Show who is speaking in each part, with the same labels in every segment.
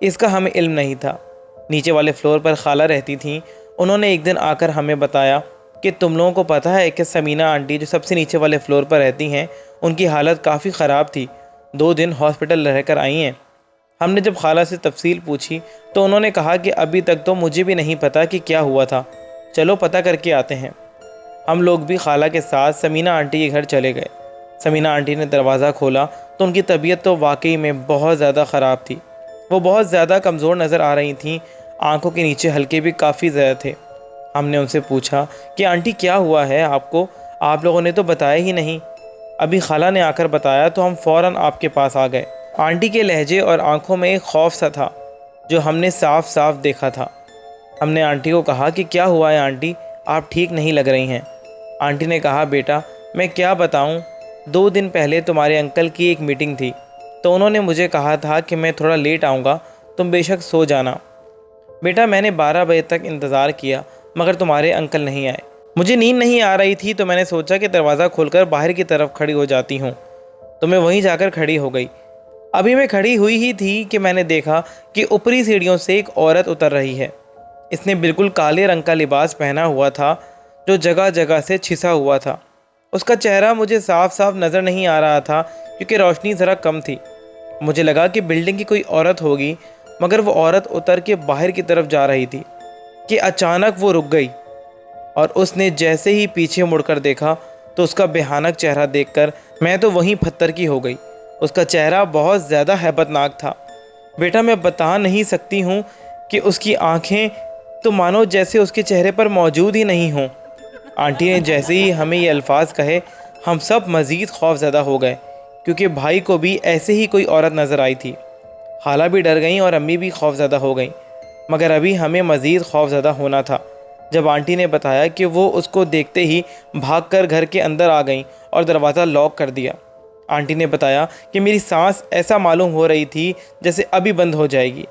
Speaker 1: اس کا ہمیں علم نہیں تھا۔ نیچے والے فلور پر خالہ رہتی تھیں، انہوں نے ایک دن آ کر ہمیں بتایا کہ تم لوگوں کو پتہ ہے کہ سمینہ آنٹی جو سب سے نیچے والے فلور پر رہتی ہیں، ان کی حالت کافی خراب تھی، 2 دن ہاسپٹل رہ کر آئی ہیں۔ ہم نے جب خالہ سے تفصیل پوچھی تو انہوں نے کہا کہ ابھی تک تو مجھے بھی نہیں پتہ کہ کیا ہوا تھا، چلو پتہ کر کے آتے ہیں۔ ہم لوگ بھی خالہ کے ساتھ سمینہ آنٹی کے گھر چلے گئے۔ سمینہ آنٹی نے دروازہ کھولا تو ان کی طبیعت تو واقعی میں بہت زیادہ خراب تھی۔ وہ بہت زیادہ کمزور نظر آ رہی تھیں، آنکھوں کے نیچے حلقے بھی کافی زیادہ تھے۔ ہم نے ان سے پوچھا کہ آنٹی کیا ہوا ہے آپ کو؟ آپ لوگوں نے تو بتایا ہی نہیں۔ ابھی خالہ نے آ کر بتایا تو ہم فوراً آپ کے پاس آ گئے۔ آنٹی کے لہجے اور آنکھوں میں ایک خوف سا تھا جو ہم نے صاف صاف دیکھا تھا۔ ہم نے آنٹی کو کہا کہ کیا ہوا ہے آنٹی، آپ ٹھیک نہیں لگ رہی ہیں۔ آنٹی نے کہا بیٹا میں کیا بتاؤں، 2 دن پہلے تمہارے انکل کی ایک میٹنگ تھی تو انہوں نے مجھے کہا تھا کہ میں تھوڑا لیٹ آؤں گا، تم بے شک سو جانا۔ بیٹا میں نے 12 بجے تک انتظار کیا مگر تمہارے انکل نہیں آئے۔ مجھے نیند نہیں آ رہی تھی تو میں نے سوچا کہ دروازہ کھول کر باہر کی طرف کھڑی ہو جاتی ہوں، تو میں وہیں جا کر کھڑی ہو گئی۔ ابھی میں کھڑی ہوئی ہی تھی کہ میں نے دیکھا کہ اوپری سیڑھیوں سے ایک عورت اتر رہی ہے۔ اس نے بالکل کالے رنگ کا لباس پہنا ہوا تھا جو جگہ جگہ سے چھسا ہوا تھا۔ اس کا چہرہ مجھے صاف صاف نظر نہیں آ رہا تھا کیونکہ روشنی ذرا کم تھی۔ مجھے لگا کہ بلڈنگ کی کوئی عورت ہوگی مگر وہ عورت اتر کے باہر کی طرف جا رہی تھی کہ اچانک وہ رک گئی اور اس نے جیسے ہی پیچھے مڑ کر دیکھا تو اس کا بھیانک چہرہ دیکھ کر میں تو وہیں پتھر کی ہو گئی۔ اس کا چہرہ بہت زیادہ ہیبت ناک تھا۔ بیٹا میں بتا نہیں سکتی ہوں کہ اس کی آنکھیں تو مانو جیسے اس کے چہرے پر موجود ہی نہیں ہوں۔ آنٹی نے جیسے ہی ہمیں یہ الفاظ کہے ہم سب مزید خوف زدہ ہو گئے کیونکہ بھائی کو بھی ایسے ہی کوئی عورت نظر آئی تھی۔ خالہ بھی ڈر گئیں اور امی بھی خوف زدہ ہو گئیں، مگر ابھی ہمیں مزید خوف زدہ ہونا تھا جب آنٹی نے بتایا کہ وہ اس کو دیکھتے ہی بھاگ کر گھر کے اندر آ گئیں اور دروازہ لاک کر دیا۔ آنٹی نے بتایا کہ میری سانس ایسا معلوم ہو رہی تھی جیسے ابھی بند ہو جائے گی۔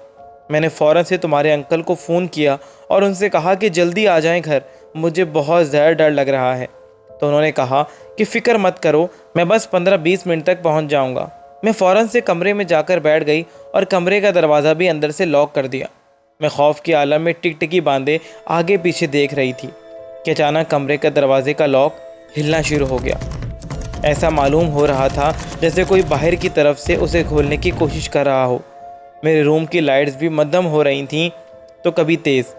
Speaker 1: میں نے فوراً سے تمہارے انکل کو فون کیا اور ان سے کہا کہ جلدی آ جائیں گھر، مجھے بہت زیادہ ڈر لگ رہا ہے۔ تو انہوں نے کہا کہ فکر مت کرو، میں بس 15-20 منٹ تک پہنچ جاؤں گا۔ میں فوراً سے کمرے میں جا کر بیٹھ گئی اور کمرے کا دروازہ بھی اندر سے لاک کر دیا۔ میں خوف کے عالم میں ٹکٹکی باندھے آگے پیچھے دیکھ رہی تھی کہ اچانک کمرے کا دروازے کا لاک ہلنا شروع ہو گیا۔ ایسا معلوم ہو رہا تھا جیسے کوئی باہر کی طرف سے اسے کھولنے کی کوشش کر رہا ہو۔ میرے روم کی لائٹس بھی مدھم ہو رہی تھیں تو کبھی تیز،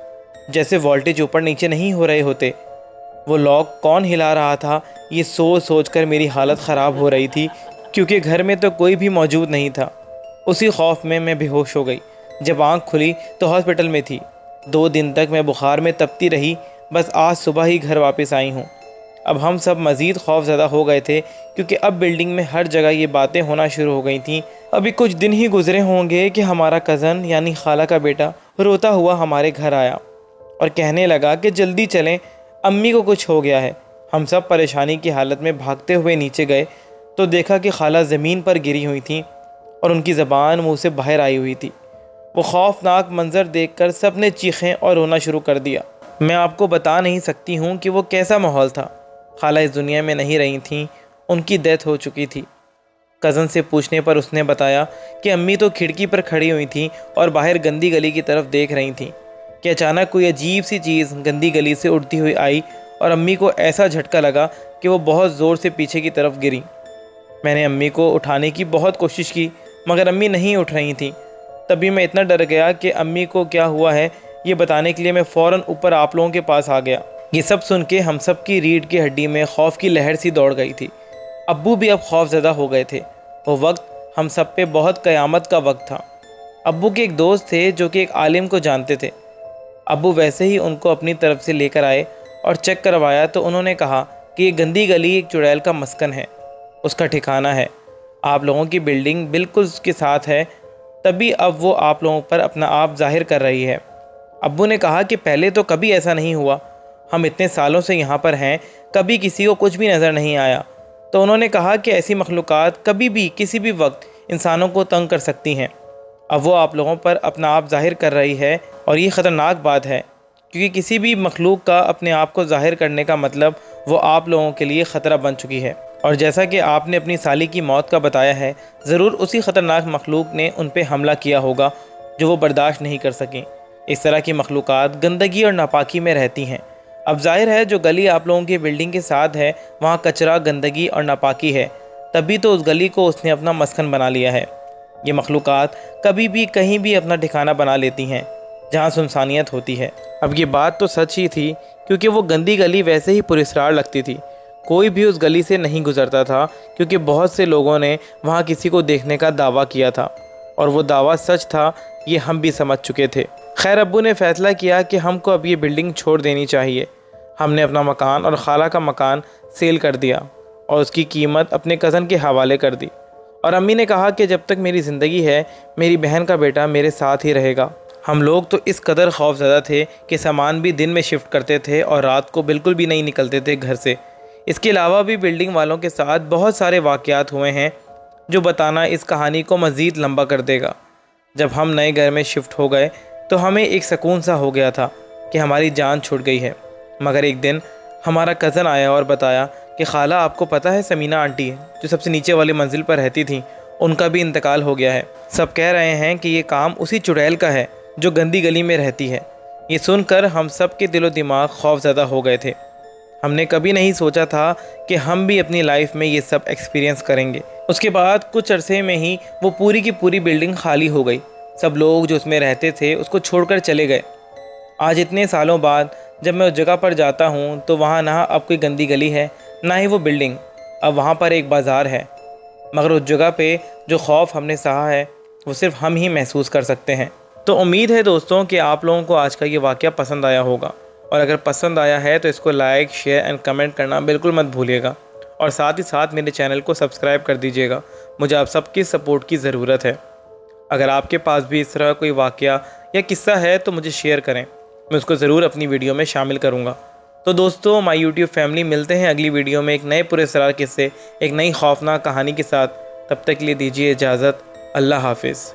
Speaker 1: جیسے وولٹیج اوپر نیچے نہیں ہو رہے ہوتے۔ وہ لاک کون ہلا رہا تھا یہ سوچ سوچ کر میری حالت خراب ہو رہی تھی کیونکہ گھر میں تو کوئی بھی موجود نہیں تھا۔ اسی خوف میں بے ہوش ہو گئی۔ جب آنکھ کھلی تو ہاسپٹل میں تھی۔ 2 دن تک میں بخار میں تپتی رہی، بس آج صبح ہی گھر واپس آئی ہوں۔ اب ہم سب مزید خوف زدہ ہو گئے تھے کیونکہ اب بلڈنگ میں ہر جگہ یہ باتیں ہونا شروع ہو گئی تھیں۔ ابھی کچھ دن ہی گزرے ہوں گے کہ ہمارا کزن یعنی خالہ کا بیٹا روتا ہوا ہمارے گھر آیا اور کہنے لگا کہ جلدی چلیں، امی کو کچھ ہو گیا ہے۔ ہم سب پریشانی کی حالت میں بھاگتے ہوئے نیچے گئے تو دیکھا کہ خالہ زمین پر گری ہوئی تھیں اور ان کی زبان منہ سے باہر آئی ہوئی تھی۔ وہ خوفناک منظر دیکھ کر سب نے چیخیں اور رونا شروع کر دیا۔ میں آپ کو بتا نہیں سکتی ہوں کہ وہ کیسا ماحول تھا۔ خالہ اس دنیا میں نہیں رہی تھیں، ان کی ڈیتھ ہو چکی تھی۔ کزن سے پوچھنے پر اس نے بتایا کہ امی تو کھڑکی پر کھڑی ہوئی تھیں اور باہر گندی گلی کی طرف دیکھ رہی تھیں کہ اچانک کوئی عجیب سی چیز گندی گلی سے اڑتی ہوئی آئی اور امی کو ایسا جھٹکا لگا کہ وہ بہت زور سے پیچھے کی طرف گریں۔ میں نے امی کو اٹھانے کی بہت کوشش کی مگر امی نہیں اٹھ رہی تھیں۔ تبھی میں اتنا ڈر گیا کہ امی کو کیا ہوا ہے یہ بتانے کے لیے میں فوراً اوپر آپ لوگوں کے پاس آ گیا۔ یہ سب سن کے ہم سب کی ریڑھ کی ہڈی میں خوف کی لہر سی دوڑ گئی تھی۔ ابو بھی اب خوف زدہ ہو گئے تھے۔ وہ وقت ہم سب پہ بہت قیامت کا وقت تھا۔ ابو کے ایک دوست تھے جو کہ ایک عالم کو جانتے تھے۔ ابو ویسے ہی ان کو اپنی طرف سے لے کر آئے اور چیک کروایا تو انہوں نے کہا کہ یہ گندی گلی ایک چڑیل کا مسکن ہے، اس کا ٹھکانہ ہے، آپ لوگوں کی بلڈنگ بالکل اس کے ساتھ ہے، تبھی اب وہ آپ لوگوں پر اپنا آپ ظاہر کر رہی ہے۔ ابو نے کہا کہ پہلے تو کبھی ایسا نہیں ہوا، ہم اتنے سالوں سے یہاں پر ہیں، کبھی کسی کو کچھ بھی نظر نہیں آیا۔ تو انہوں نے کہا کہ ایسی مخلوقات کبھی بھی کسی بھی وقت انسانوں کو تنگ کر سکتی ہیں، اب وہ آپ لوگوں پر اپنا آپ ظاہر کر رہی ہے اور یہ خطرناک بات ہے کیونکہ کسی بھی مخلوق کا اپنے آپ کو ظاہر کرنے کا مطلب وہ آپ لوگوں کے لیے خطرہ بن چکی ہے۔ اور جیسا کہ آپ نے اپنی سالی کی موت کا بتایا ہے، ضرور اسی خطرناک مخلوق نے ان پہ حملہ کیا ہوگا جو وہ برداشت نہیں کر سکیں۔ اس طرح کی مخلوقات گندگی اور ناپاکی میں رہتی ہیں۔ اب ظاہر ہے جو گلی آپ لوگوں کی بلڈنگ کے ساتھ ہے وہاں کچرا، گندگی اور ناپاکی ہے، تبھی تو اس گلی کو اس نے اپنا مسکن بنا لیا ہے۔ یہ مخلوقات کبھی بھی کہیں بھی اپنا ٹھکانہ بنا لیتی ہیں جہاں سنسانیت ہوتی ہے۔ اب یہ بات تو سچ ہی تھی، کیونکہ وہ گندی گلی ویسے ہی پراسرار لگتی تھی۔ کوئی بھی اس گلی سے نہیں گزرتا تھا، کیونکہ بہت سے لوگوں نے وہاں کسی کو دیکھنے کا دعویٰ کیا تھا، اور وہ دعویٰ سچ تھا، یہ ہم بھی سمجھ چکے تھے۔ خیر ابو نے فیصلہ کیا کہ ہم کو اب یہ بلڈنگ چھوڑ دینی چاہیے۔ ہم نے اپنا مکان اور خالہ کا مکان سیل کر دیا اور اس کی قیمت اپنے کزن کے حوالے کر دی، اور امی نے کہا کہ جب تک میری زندگی ہے میری بہن کا بیٹا میرے ساتھ ہی رہے گا۔ ہم لوگ تو اس قدر خوف زدہ تھے کہ سامان بھی دن میں شفٹ کرتے تھے اور رات کو بالکل بھی نہیں نکلتے تھے گھر سے۔ اس کے علاوہ بھی بلڈنگ والوں کے ساتھ بہت سارے واقعات ہوئے ہیں جو بتانا اس کہانی کو مزید لمبا کر دے گا۔ جب ہم نئے گھر میں شفٹ ہو گئے تو ہمیں ایک سکون سا ہو گیا تھا کہ ہماری جان چھوٹ گئی ہے، مگر ایک دن ہمارا کزن آیا اور بتایا کہ خالہ آپ کو پتہ ہے سمینہ آنٹی جو سب سے نیچے والی منزل پر رہتی تھیں، ان کا بھی انتقال ہو گیا ہے۔ سب کہہ رہے ہیں کہ یہ کام اسی چڑیل کا ہے جو گندی گلی میں رہتی ہے۔ یہ سن کر ہم سب کے دل و دماغ خوف زدہ ہو گئے تھے۔ ہم نے کبھی نہیں سوچا تھا کہ ہم بھی اپنی لائف میں یہ سب ایکسپیرینس کریں گے۔ اس کے بعد کچھ عرصے میں ہی وہ پوری کی پوری بلڈنگ خالی ہو گئی۔ سب لوگ جو اس میں رہتے تھے اس کو چھوڑ کر چلے گئے۔ آج اتنے سالوں بعد جب میں اس جگہ پر جاتا ہوں تو وہاں نہ اب کوئی گندی گلی ہے نہ ہی وہ بلڈنگ، اب وہاں پر ایک بازار ہے، مگر اس جگہ پہ جو خوف ہم نے سہا ہے وہ صرف ہم ہی محسوس کر سکتے ہیں۔ تو امید ہے دوستوں کہ آپ لوگوں کو آج کا یہ واقعہ پسند آیا ہوگا، اور اگر پسند آیا ہے تو اس کو لائک، شیئر اینڈ کمنٹ کرنا بالکل مت بھولیے گا، اور ساتھ ہی ساتھ میرے چینل کو سبسکرائب کر دیجیے گا۔ مجھے آپ سب کی سپورٹ کی ضرورت ہے۔ اگر آپ کے پاس بھی اس طرح کوئی واقعہ یا قصہ ہے تو مجھے شیئر کریں، میں اس کو ضرور اپنی ویڈیو میں شامل کروں گا۔ تو دوستو مائی یوٹیوب فیملی، ملتے ہیں اگلی ویڈیو میں ایک نئے پراسرار قصے، ایک نئی خوفناک کہانی کے ساتھ۔ تب تک کے لیے دیجیے اجازت۔ اللہ حافظ۔